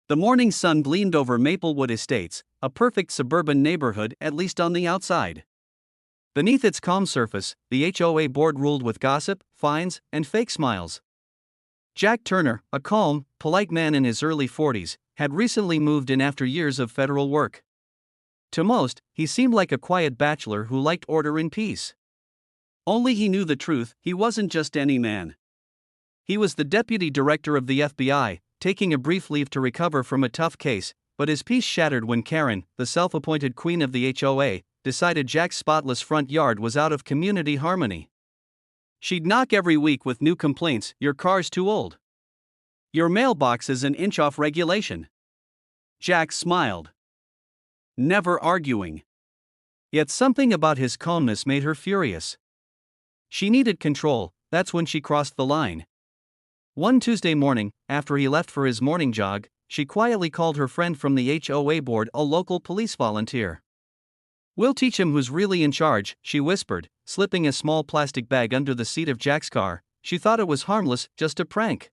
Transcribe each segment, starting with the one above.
The morning sun gleamed over Maplewood Estates, a perfect suburban neighborhood at least on the outside. Beneath its calm surface, the HOA board ruled with gossip, fines, and fake smiles. Jack Turner, a calm, polite man in his early 40s, had recently moved in after years of federal work. To most, he seemed like a quiet bachelor who liked order and peace. Only he knew the truth, he wasn't just any man. He was the deputy director of the FBI, taking a brief leave to recover from a tough case, but his peace shattered when Karen, the self-appointed queen of the HOA, decided Jack's spotless front yard was out of community harmony. She'd knock every week with new complaints: your car's too old. Your mailbox is an inch off regulation. Jack smiled, never arguing. Yet something about his calmness made her furious. She needed control. That's when she crossed the line. One Tuesday morning, after he left for his morning jog, she quietly called her friend from the HOA board, a local police volunteer. "We'll teach him who's really in charge," she whispered, slipping a small plastic bag under the seat of Jack's car. She thought it was harmless, just a prank.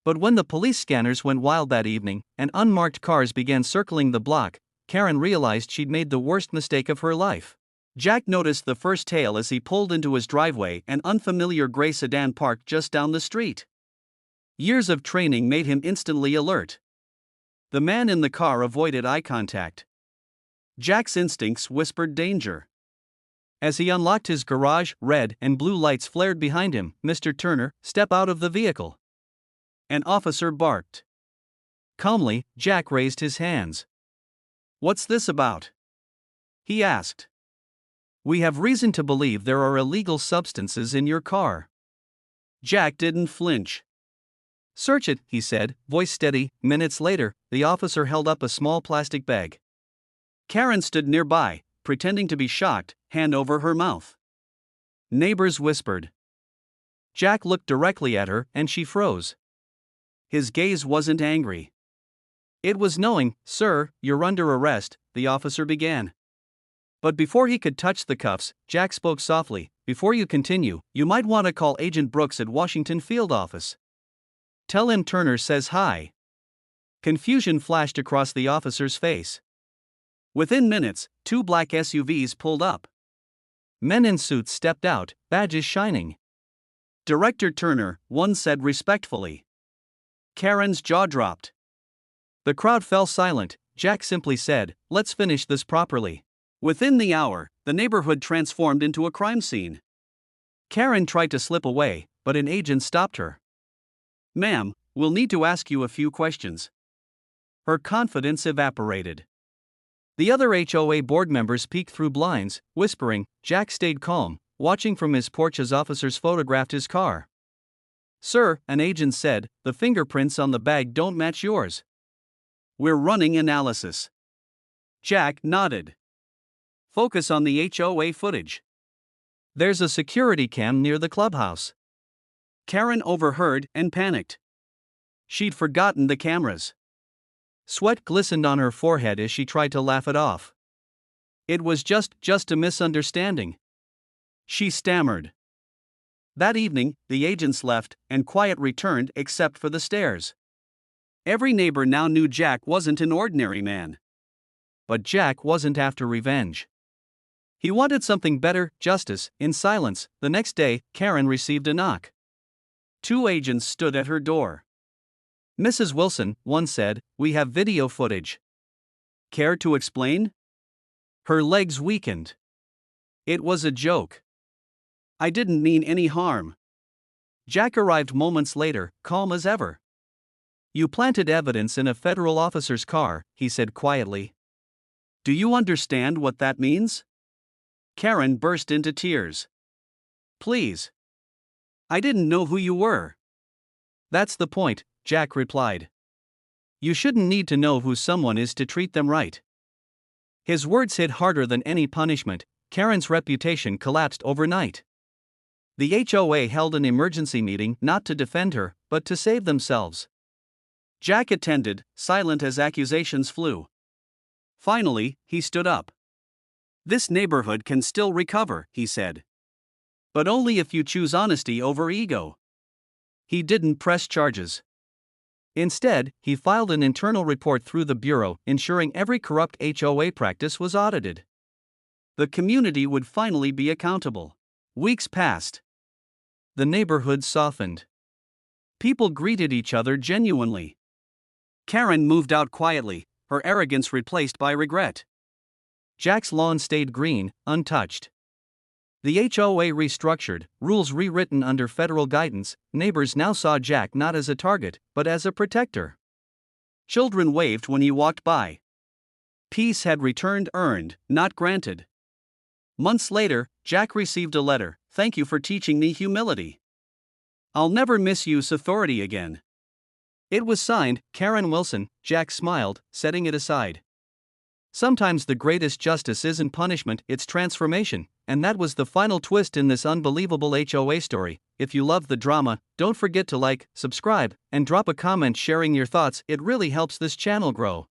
But when the police scanners went wild that evening, and unmarked cars began circling the block, Karen realized she'd made the worst mistake of her life. Jack noticed the first tail as he pulled into his driveway, an unfamiliar gray sedan parked just down the street. Years of training made him instantly alert. The man in the car avoided eye contact. Jack's instincts whispered danger. As he unlocked his garage, red and blue lights flared behind him. "Mr. Turner, step out of the vehicle." An officer barked. Calmly, Jack raised his hands. "What's this about?" he asked. "We have reason to believe there are illegal substances in your car." Jack didn't flinch. "Search it," he said, voice steady. Minutes later, the officer held up a small plastic bag. Karen stood nearby, pretending to be shocked, hand over her mouth. Neighbors whispered. Jack looked directly at her, and she froze. His gaze wasn't angry. It was knowing. "Sir, you're under arrest," the officer began. But before he could touch the cuffs, Jack spoke softly. "Before you continue, you might want to call Agent Brooks at Washington Field Office. Tell him Turner says hi." Confusion flashed across the officer's face. Within minutes, 2 black SUVs pulled up. Men in suits stepped out, badges shining. "Director Turner," one said respectfully. Karen's jaw dropped. The crowd fell silent. Jack simply said, "Let's finish this properly." Within the hour, the neighborhood transformed into a crime scene. Karen tried to slip away, but an agent stopped her. "Ma'am, we'll need to ask you a few questions." Her confidence evaporated. The other HOA board members peeked through blinds, whispering. Jack stayed calm, watching from his porch as officers photographed his car. "Sir," an agent said, "the fingerprints on the bag don't match yours. We're running analysis." Jack nodded. "Focus on the HOA footage. There's a security cam near the clubhouse." Karen overheard and panicked. She'd forgotten the cameras. Sweat glistened on her forehead as she tried to laugh it off. "It was just a misunderstanding," she stammered. That evening, the agents left, and quiet returned except for the stares. Every neighbor now knew Jack wasn't an ordinary man. But Jack wasn't after revenge. He wanted something better: justice. In silence, the next day, Karen received a knock. 2 agents stood at her door. "Mrs. Wilson," one said, "we have video footage." "Care to explain?" Her legs weakened. "It was a joke. I didn't mean any harm." Jack arrived moments later, calm as ever. "You planted evidence in a federal officer's car," he said quietly. "Do you understand what that means?" Karen burst into tears. "Please. I didn't know who you were." "That's the point," Jack replied. "You shouldn't need to know who someone is to treat them right." His words hit harder than any punishment. Karen's reputation collapsed overnight. The HOA held an emergency meeting, not to defend her, but to save themselves. Jack attended, silent as accusations flew. Finally, he stood up. "This neighborhood can still recover," he said. "But only if you choose honesty over ego." He didn't press charges. Instead, he filed an internal report through the Bureau, ensuring every corrupt HOA practice was audited. The community would finally be accountable. Weeks passed. The neighborhood softened. People greeted each other genuinely. Karen moved out quietly, her arrogance replaced by regret. Jack's lawn stayed green, untouched. The HOA restructured, rules rewritten under federal guidance. Neighbors now saw Jack not as a target, but as a protector. Children waved when he walked by. Peace had returned, earned, not granted. Months later, Jack received a letter. "Thank you for teaching me humility. I'll never misuse authority again." It was signed, Karen Wilson. Jack smiled, setting it aside. Sometimes the greatest justice isn't punishment, it's transformation, and that was the final twist in this unbelievable HOA story. If you love the drama, don't forget to like, subscribe, and drop a comment sharing your thoughts. It really helps this channel grow.